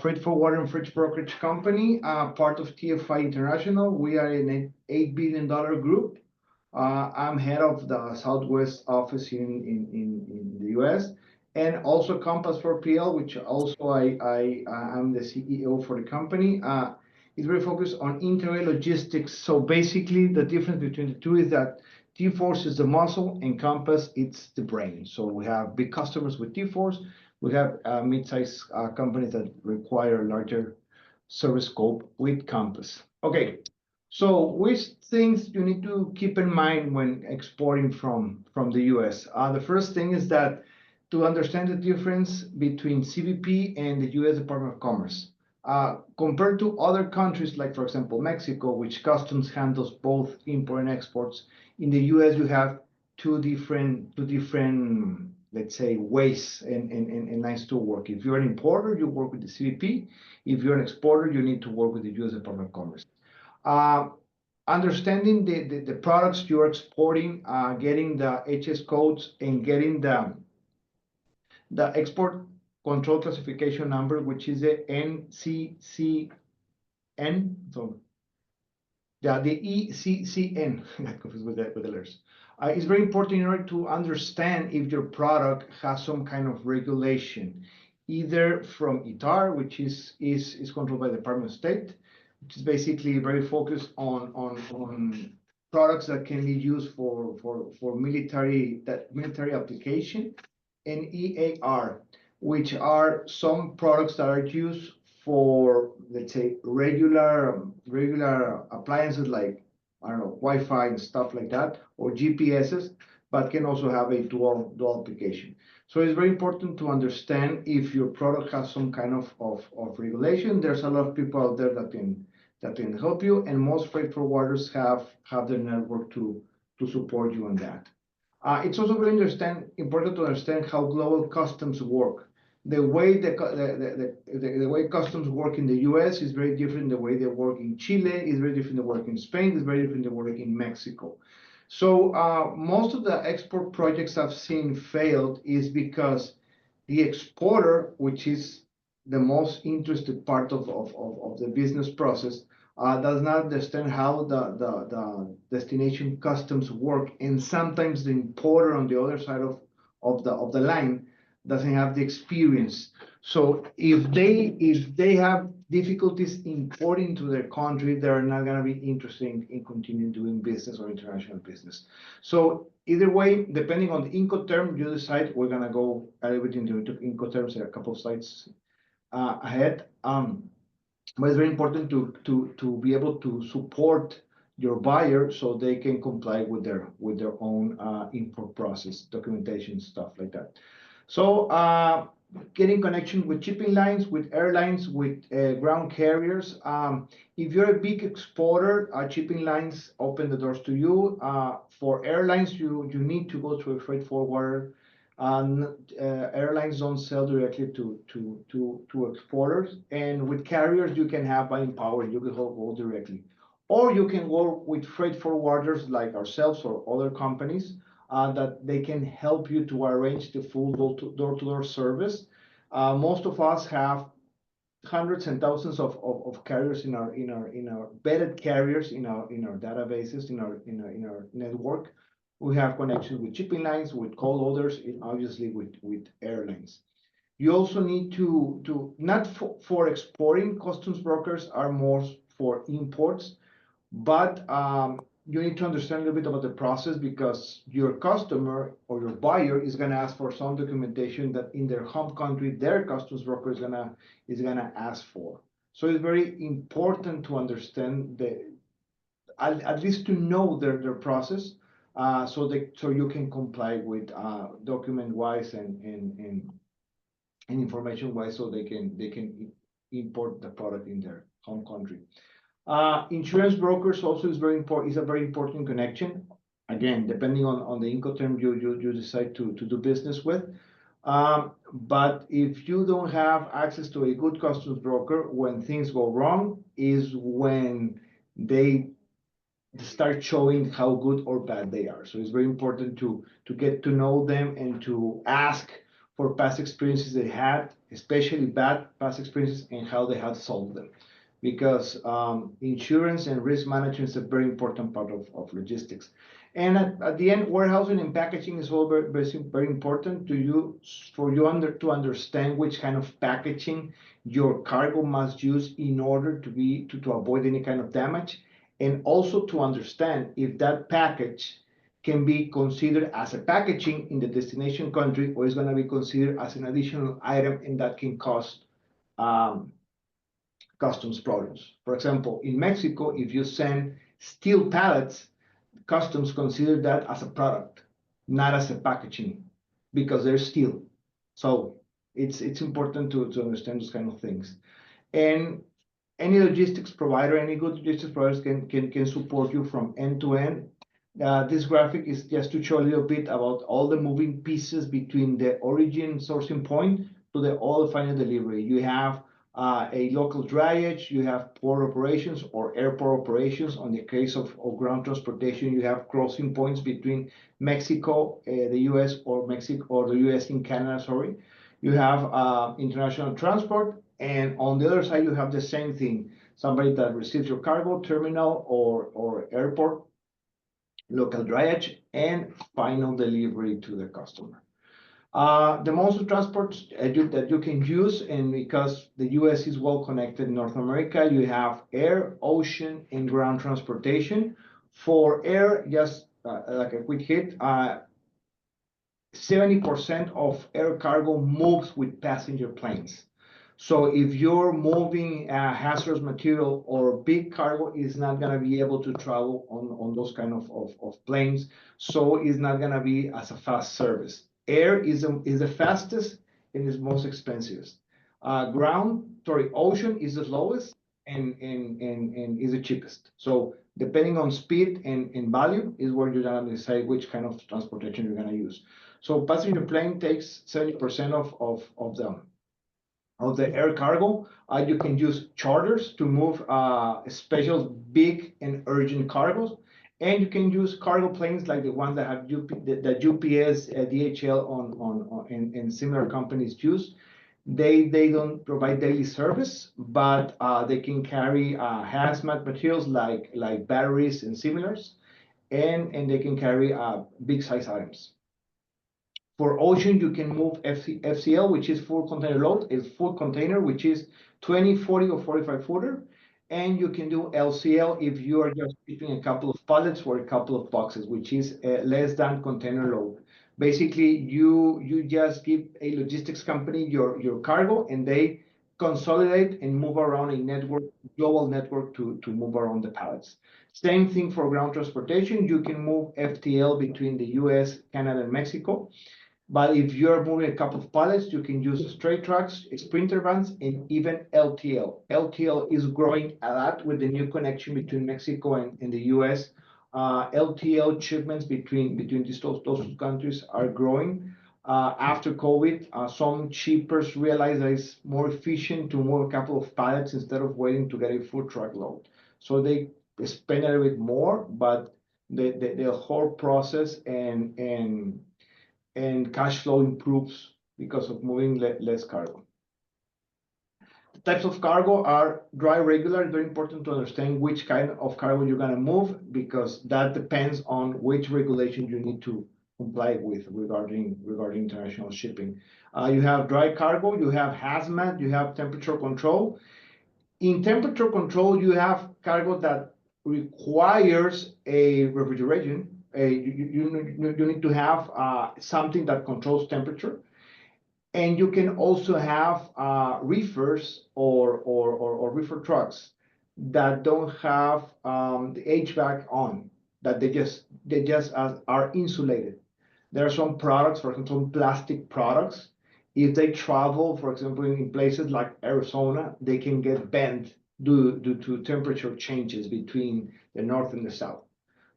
freight forwarder and freight brokerage company, part of TFI International. We are an $8 billion group. I'm head of the Southwest office here in the US, and also Compass 4PL, which also I'm the CEO for the company. It's very focused on integrated logistics. So basically, the difference between the two is that T-Force is the muscle and Compass, it's the brain. So we have big customers with T-Force. We have mid-sized companies that require a larger service scope with Compass. Okay. So which things you need to keep in mind when exporting from the US? The first thing is that to understand the difference between CBP and the US Department of Commerce. Compared to other countries, like for example, Mexico, which customs handles both import and exports, in the US you have two different, let's say, ways and lines to work. If you're an importer, you work with the CBP. If you're an exporter, you need to work with the US Department of Commerce. Understanding the products you're exporting, getting the HS codes and getting the export control classification number, which is the NCCN. So yeah, the ECCN, I got confused with the letters. It's very important in order to understand if your product has some kind of regulation, either from ITAR, which is controlled by the Department of State, which is basically very focused on products that can be used for military application, and EAR, which are some products that are used for, let's say, regular appliances like, I don't know, Wi-Fi and stuff like that, or GPSs, but can also have a dual application. So it's very important to understand if your product has some kind of regulation. There's a lot of people out there that can help you, and most freight forwarders have their network to support you on that. It's also very important to understand how global customs work. The way the way customs work in the US is very different. The way they work in Chile is very different. The work in Spain is very different. The work in Mexico. So most of the export projects I've seen failed is because the exporter, which is the most interested part of the business process, does not understand how the destination customs work, and sometimes the importer on the other side of the line doesn't have the experience. So if they have difficulties importing to their country, they're not going to be interested in continuing doing business or international business. So either way, depending on the Incoterm, you decide. We're going to go a little bit into Incoterms in a couple of slides ahead. But it's very important to be able to support your buyer so they can comply with their own import process, documentation, stuff like that. So getting connection with shipping lines, with airlines, with ground carriers. If you're a big exporter, shipping lines open the doors to you. For airlines, you need to go through a freight forwarder. Airlines don't sell directly to exporters, and with carriers you can have buying power. You can go directly, or you can work with freight forwarders like ourselves or other companies that they can help you to arrange the full door-to-door service. Most of us have hundreds and thousands of carriers in our vetted carriers in our databases in our network. We have connections with shipping lines, with call loaders, and obviously with airlines. You also need to not for exporting. Customs brokers are more for imports, but you need to understand a little bit about the process, because your customer or your buyer is going to ask for some documentation that in their home country their customs broker is gonna ask for. So it's very important to understand at least to know their process, so you can comply with document wise and information wise, so they can import the product in their home country. Insurance brokers also is a very important connection. Again, depending on the Incoterm you decide to do business with. But if you don't have access to a good customs broker, when things go wrong is when they start showing how good or bad they are. So it's very important to get to know them and to ask for past experiences they had, especially bad past experiences, and how they have solved them. Because insurance and risk management is a very important part of logistics. And at the end, warehousing and packaging is all very important to understand which kind of packaging your cargo must use in order to avoid any kind of damage, and also to understand if that package can be considered as a packaging in the destination country, or is going to be considered as an additional item, and that can cost customs products. For example, in Mexico, if you send steel pallets, customs consider that as a product, not as a packaging, because they're steel. So it's important to understand those kind of things. And any logistics provider, any good logistics providers can support you from end to end. This graphic is just to show a little bit about all the moving pieces between the origin sourcing point to the all final delivery. You have a local dryage, you have port operations or airport operations. On the case of ground transportation, you have crossing points between Mexico, the US, or Mexico, or the US in Canada, sorry. You have international transport, and on the other side, you have the same thing. Somebody that receives your cargo, terminal or airport, local dryage, and final delivery to the customer. The modes of transport that you can use, and because the US is well connected in North America, you have air, ocean, and ground transportation. For air, just like a quick hit, 70% of air cargo moves with passenger planes. So if you're moving hazardous material or big cargo, is not going to be able to travel on those kind of planes. So it's not going to be as a fast service. Air is the fastest and is most expensive. Ocean is the lowest and is the cheapest. So depending on speed and value is where you're going to decide which kind of transportation you're going to use. So passenger plane takes 70% of the air cargo. You can use charters to move special big and urgent cargos. And you can use cargo planes like the ones that have UPS, DHL and similar companies use. They don't provide daily service, but they can carry hazmat materials like batteries and similars, and they can carry big size items. For ocean, you can move FCL, which is full container load, is full container, which is 20, 40, or 45 footer. And you can do LCL if you are just shipping a couple of pallets or a couple of boxes, which is less than container load. Basically, you just give a logistics company your cargo, and they consolidate and move around a network, global network to move around the pallets. Same thing for ground transportation. You can move FTL between the US, Canada, and Mexico. But if you're moving a couple of pallets, you can use straight trucks, sprinter vans, and even LTL. LTL is growing a lot with the new connection between Mexico and the US. LTL shipments between those two countries are growing. After COVID, some shippers realized that it's more efficient to move a couple of pallets instead of waiting to get a full truckload. So they spend a little bit more, but the whole process and cash flow improves because of moving less cargo. The types of cargo are dry, regular. Very important to understand which kind of cargo you're going to move, because that depends on which regulation you need to comply with regarding international shipping. You have dry cargo, you have hazmat, you have temperature control. In temperature control, you have cargo that requires a refrigeration. You need to have something that controls temperature, and you can also have reefers or reefer trucks that don't have the HVAC on, that they just are insulated. There are some products, for example, some plastic products. If they travel, for example, in places like Arizona, they can get bent due to temperature changes between the north and the south.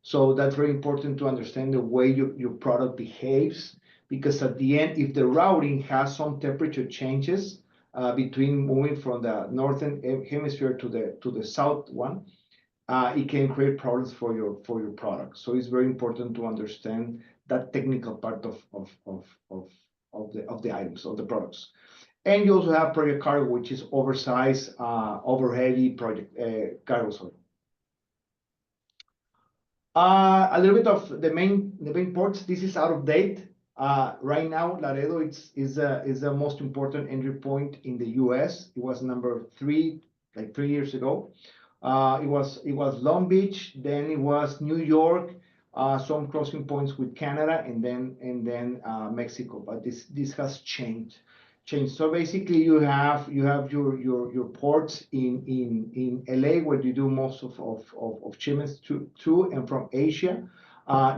So that's very important to understand the way your product behaves, because at the end, if the routing has some temperature changes between moving from the northern hemisphere to the south one, it can create problems for your product. So it's very important to understand that technical part of the items, of the products. And you also have project cargo, which is oversized, over-heavy project cargo. Sorry. A little bit of the main ports. This is out of date. Right now, Laredo is the most important entry point in the US. It was number 3, like 3 years ago. It was Long Beach, then it was New York, some crossing points with Canada, and then Mexico. But this has changed. change. So basically, you have your ports in LA, where you do most of shipments to and from Asia.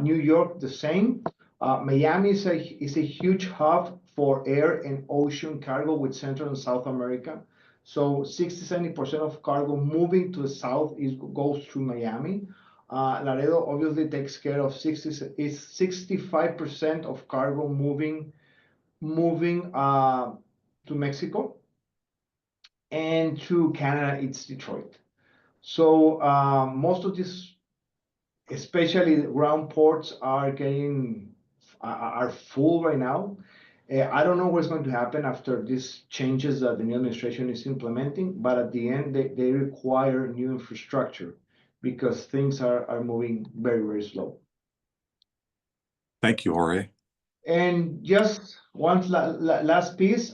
New York, the same. Miami is a huge hub for air and ocean cargo with Central and South America. So 60-70% of cargo moving to the south goes through Miami. Laredo obviously takes care of 65% of cargo moving to Mexico, and to Canada, it's Detroit. So most of these, especially ground ports, are full right now. I don't know what's going to happen after these changes that the new administration is implementing, but at the end, they require new infrastructure because things are moving very, very slow.
Thank you, Jorge.
And just one last piece,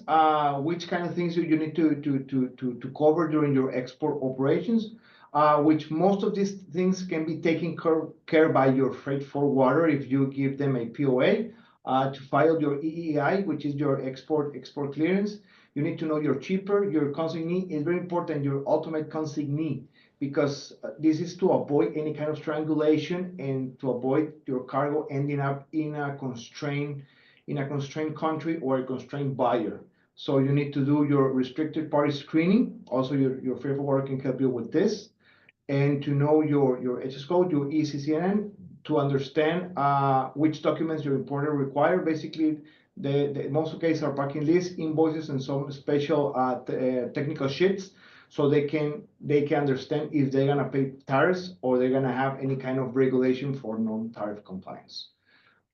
which kind of things you need to cover during your export operations, which most of these things can be taken care by your freight forwarder if you give them a POA. To file your EEI, which is your export clearance, you need to know your shipper, your consignee. It's very important, your ultimate consignee, because this is to avoid any kind of strangulation and to avoid your cargo ending up in a constrained country or a constrained buyer. So you need to do your restricted party screening. Also, your freight forwarder can help you with this, and to know your HS code, your ECCN, to understand which documents your importer require. Basically, the most cases are packing lists, invoices, and some special technical sheets, so they can understand if they're gonna pay tariffs or they're gonna have any kind of regulation for non-tariff compliance.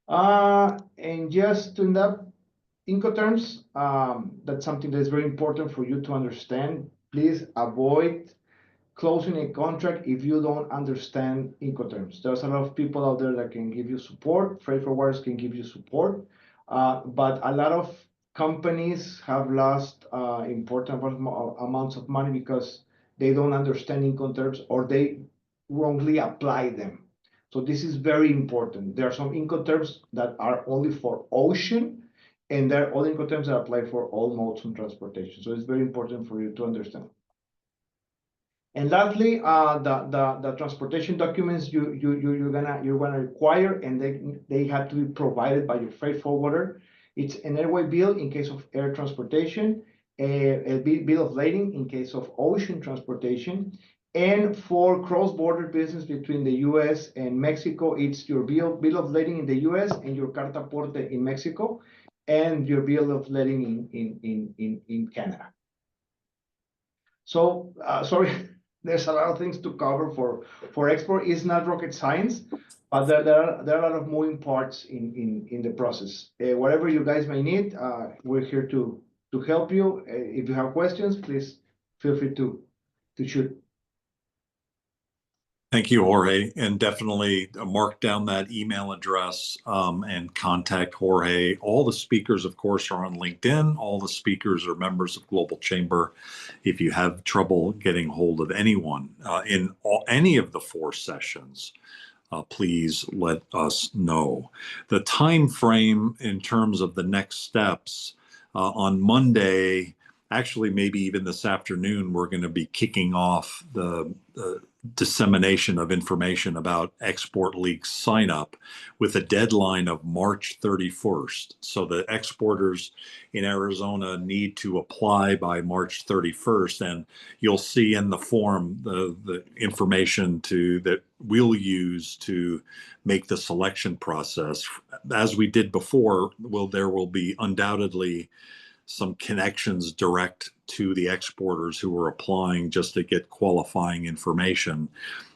And just to end up, Incoterms, that's something that's very important for you to understand. Please avoid closing a contract if you don't understand Incoterms. There's a lot of people out there that can give you support. Freight forwarders can give you support, but a lot of companies have lost important amounts of money because they don't understand Incoterms or they wrongly apply them. So this is very important. There are some Incoterms that are only for ocean, and there are other Incoterms that apply for all modes of transportation. So it's very important for you to understand. And lastly, the transportation documents you're gonna require, and they have to be provided by your freight forwarder. It's an airway bill in case of air transportation, a bill of lading in case of ocean transportation, and for cross-border business between the U.S. and Mexico, it's your bill of lading in the U.S. and your carta porte in Mexico, and your bill of lading in Canada. So sorry. There's a lot of things to cover for export. It's not rocket science, but there are a lot of moving parts in the process. Whatever you guys may need, we're here to help you. If you have questions, please feel free to shoot.
Thank you, Jorge, and definitely mark down that email address and contact Jorge. All the speakers, of course, are on LinkedIn. All the speakers are members of Global Chamber. If you have trouble getting hold of anyone in any of the 4 sessions, please let us know. The time frame in terms of the next steps on Monday, actually maybe even this afternoon, we're going to be kicking off the dissemination of information about Export League sign up with a deadline of March 31st. So the exporters in Arizona need to apply by March 31st, and you'll see in the form the information that we'll use to make the selection process. As we did before, there will be undoubtedly some connections direct to the exporters who are applying just to get qualifying information.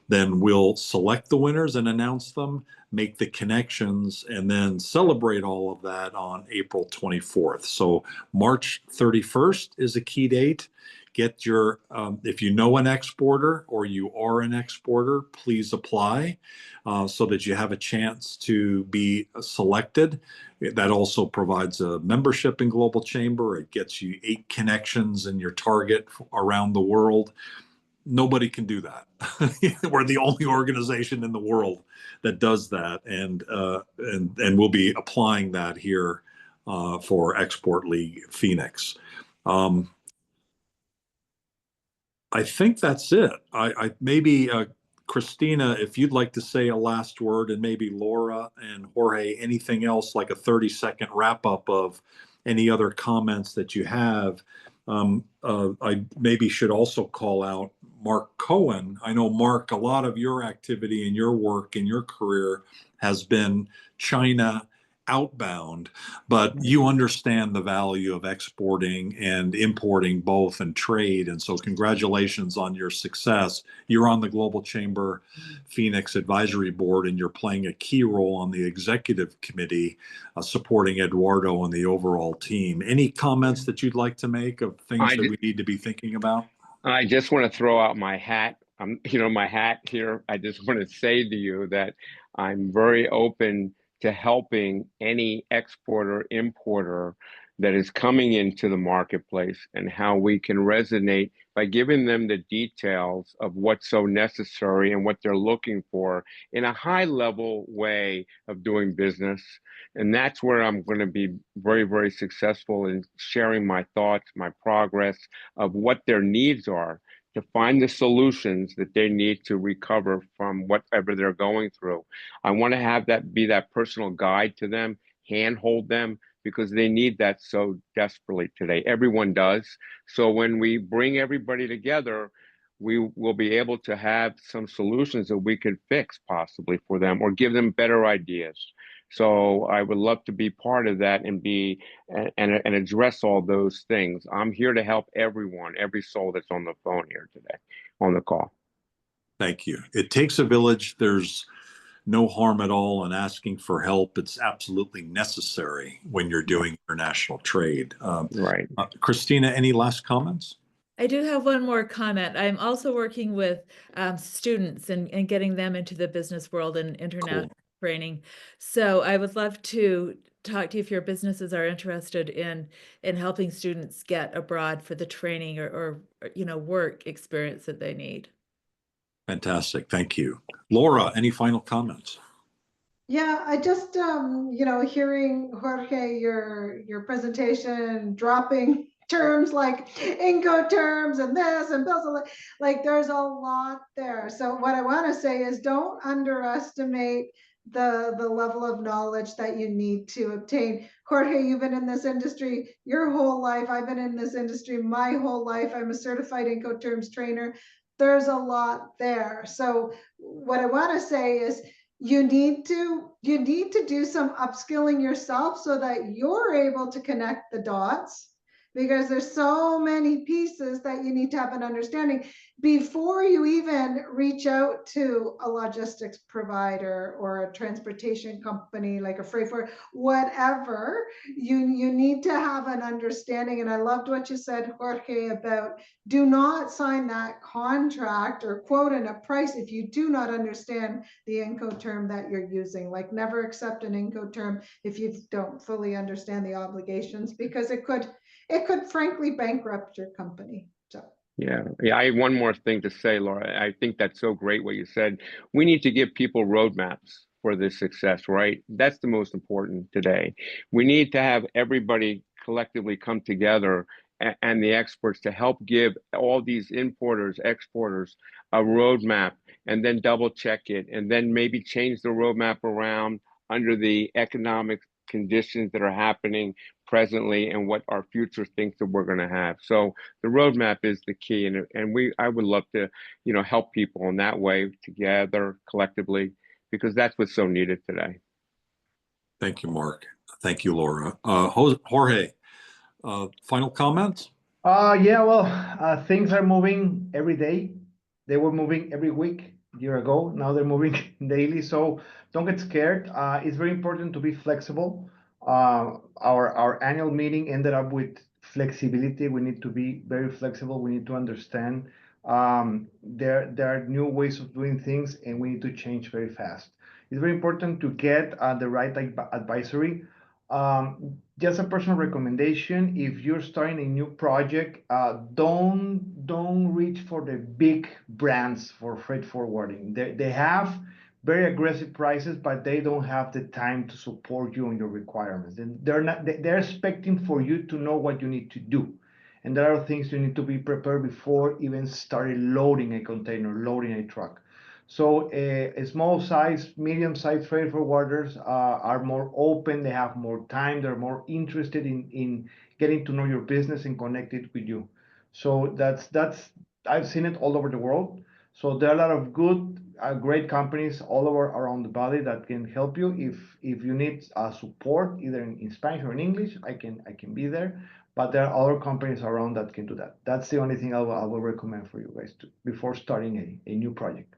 Then we'll select the winners and announce them, make the connections, and then celebrate all of that on April 24th. So March 31st is a key date. Get your, if you know an exporter or you are an exporter, please apply so that you have a chance to be selected. That also provides a membership in Global Chamber. It gets you 8 connections in your target around the world. Nobody can do that. We're the only organization in the world that does that, and we'll be applying that here for Export League Phoenix. I think that's it. I maybe Christina, if you'd like to say a last word, and maybe Laura and Jorge, anything else like a 30-second wrap up of any other comments that you have. I maybe should also call out Mark Cohen. I know, Mark, a lot of your activity and your work in your career has been China outbound, but you understand the value of exporting and importing both, and trade. And so congratulations on your success. You're on the Global Chamber Phoenix Advisory Board, and you're playing a key role on the executive committee, supporting Eduardo and the overall team. Any comments that you'd like to make of things that we need to be thinking about?
I just want to throw out my hat. My hat here. I just want to say to you that I'm very open to helping any exporter, importer that is coming into the marketplace, and how we can resonate by giving them the details of what's so necessary and what they're looking for in a high level way of doing business. And that's where I'm going to be very, very successful in sharing my thoughts, my progress of what their needs are, to find the solutions that they need to recover from whatever they're going through. I want to have that be that personal guide to them, handhold them, because they need that so desperately today. Everyone does. So when we bring everybody together, we will be able to have some solutions that we could fix possibly for them, or give them better ideas. So I would love to be part of that and and address all those things. I'm here to help everyone, every soul that's on the phone here today, on the call.
Thank you. It takes a village. There's no harm at all in asking for help. It's absolutely necessary when you're doing international trade.
Right.
Christina, any last comments?
I do have one more comment. I'm also working with students and getting them into the business world and international training. So I would love to talk to you if your businesses are interested in helping students get abroad for the training or work experience that they need.
Fantastic. Thank you. Laura, any final comments?
Yeah, I just, hearing Jorge, your presentation, dropping terms like Incoterms and this and bills, like there's a lot there. So what I want to say is, don't underestimate the level of knowledge that you need to obtain. Jorge, you've been in this industry your whole life. I've been in this industry my whole life. I'm a certified Incoterms trainer. There's a lot there. So what I want to say is, you need to do some upskilling yourself so that you're able to connect the dots, because there's so many pieces that you need to have an understanding before you even reach out to a logistics provider or a transportation company like a freight forwarder, whatever. You need to have an understanding. And I loved what you said, Jorge, about do not sign that contract or quote in a price if you do not understand the Incoterm that you're using. Like, never accept an Incoterm if you don't fully understand the obligations, because it could frankly bankrupt your company. So
Yeah. I have one more thing to say, Laura. I think that's so great what you said. We need to give people roadmaps for this success, right? That's the most important today. We need to have everybody collectively come together, and the experts, to help give all these importers, exporters a roadmap, and then double check it, and then maybe change the roadmap around under the economic conditions that are happening presently and what our future thinks that we're going to have. So the roadmap is the key, and I would love to, help people in that way together collectively, because that's what's so needed today.
Thank you, Mark. Thank you, Laura. Jorge, final comments?
Yeah, well, things are moving every day. They were moving every week a year ago. Now they're moving daily. So don't get scared. It's very important to be flexible. Our annual meeting ended up with flexibility. We need to be very flexible. We need to understand there are new ways of doing things, and we need to change very fast. It's very important to get the right advisory. Just a personal recommendation: if you're starting a new project, don't reach for the big brands for freight forwarding. They have very aggressive prices, but they don't have the time to support you on your requirements. And they're expecting for you to know what you need to do. And there are things you need to be prepared before even starting loading a container, loading a truck. So a small size, medium size freight forwarders are more open. They have more time. They're more interested in getting to know your business and connect it with you. So that's I've seen it all over the world. So there are a lot of good, great companies all over around the valley that can help you. If you need support either in Spanish or in English, I can be there. But there are other companies around that can do that. That's the only thing I will recommend for you guys before starting a new project.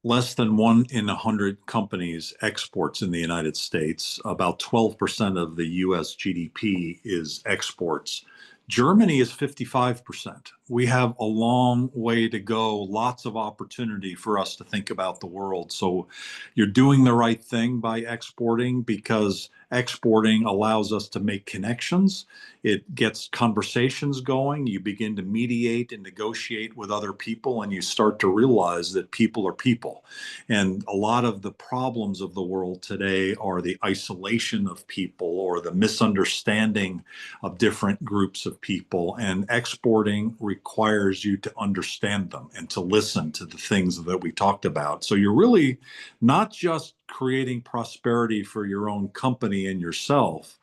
Less than 1 in 100 companies exports in the United States. About 12% of the US GDP is exports. Germany is 55%. We have a long way to go, lots of opportunity for us to think about the world. So you're doing the right thing by exporting, because exporting allows us to make connections. It gets conversations going. You begin to mediate and negotiate with other people, and you start to realize that people are people. And a lot of the problems of the world today are the isolation of people or the misunderstanding of different groups of people. And exporting requires you to understand them and to listen to the things that we talked about. So you're really not just creating prosperity for your own company and yourself,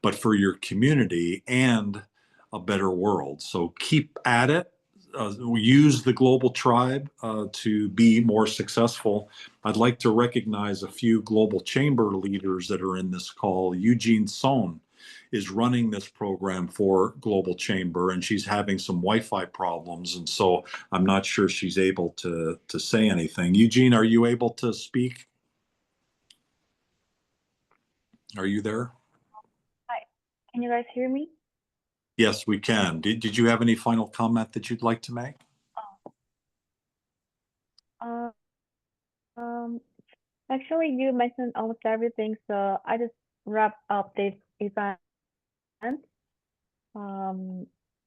but for your community and a better world. So keep at it. Use the global tribe to be more successful. I'd like to recognize a few global chamber leaders that are in this call. Eugene Son is running this program for Global Chamber, and she's having some Wi-Fi problems, and so I'm not sure she's able to say anything. Eugene, are you able to speak? Are you there?
Hi, can you guys hear me?
Yes, we can. Did you have any final comment that you'd like to make?
Oh. Actually, you mentioned almost everything, so I just wrap up this event.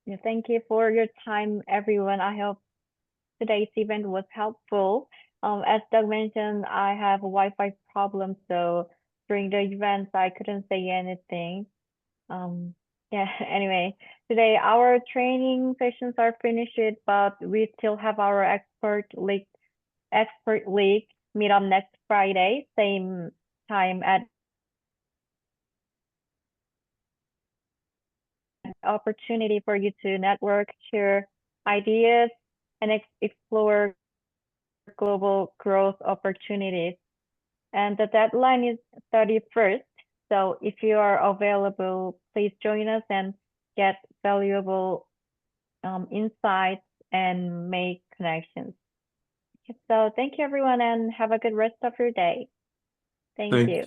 Yeah, thank you for your time, everyone. I hope today's event was helpful. As Doug mentioned, I have a Wi-Fi problem, so during the events, I couldn't say anything. Yeah, anyway, today our training sessions are finished, but we still have our expert league meet up next Friday, same time at opportunity for you to network, share ideas, and explore global growth opportunities. And the deadline is 31st. So if you are available, please join us and get valuable insights and make connections. So thank you, everyone, and have a good rest of your day. Thank you.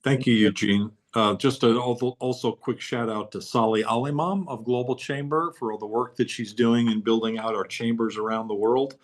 Thank you, Eugene. Just also quick shout out to Sally Alimam of Global Chamber for all the work that she's doing in building out our chambers around the world.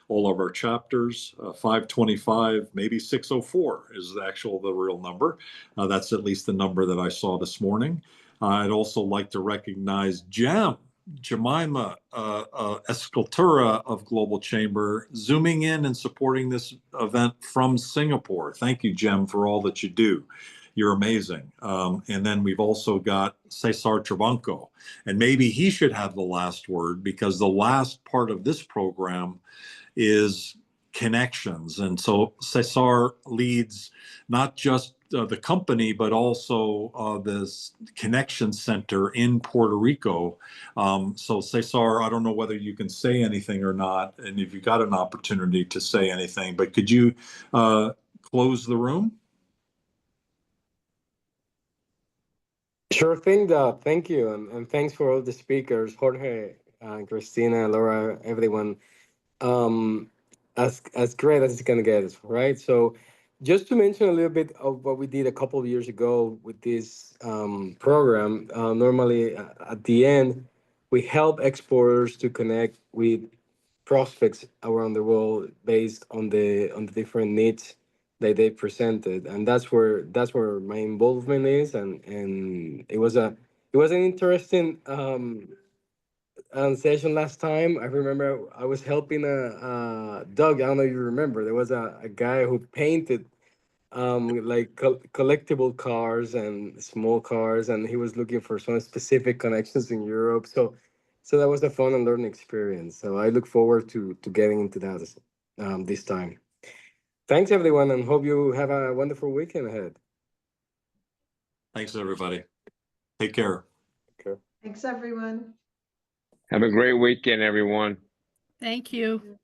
All of our chapters, 525, maybe 604 is the real number. That's at least the number that I saw this morning. I'd also like to recognize Jemima Escultura of Global Chamber, zooming in and supporting this event from Singapore. Thank you, Jem, for all that you do. You're amazing. And then we've also got Cesar Trabanco, and maybe he should have the last word, because the last part of this program is connections. And so Cesar leads not just the company, but also this connection center in Puerto Rico. So Cesar, I don't know whether you can say anything or not, and if you got an opportunity to say anything, but could you close the room?
Sure thing, Doug. Thank you. And thanks for all the speakers, Jorge, Christina, Laura, everyone. As great as it's gonna get, right? So just to mention a little bit of what we did a couple of years ago with this program, normally at the end, we help exporters to connect with prospects around the world based on the different needs that they presented, and that's where my involvement is, and it was an interesting session last time. I remember I was helping Doug. I don't know if you remember. There was a guy who painted like collectible cars and small cars, and he was looking for some specific connections in Europe. So that was a fun and learning experience. So I look forward to getting into that this time. Thanks everyone, and hope you have a wonderful weekend ahead.
Thanks, everybody. Take care.
Okay.
Thanks, everyone.
Have a great weekend, everyone.
Thank you.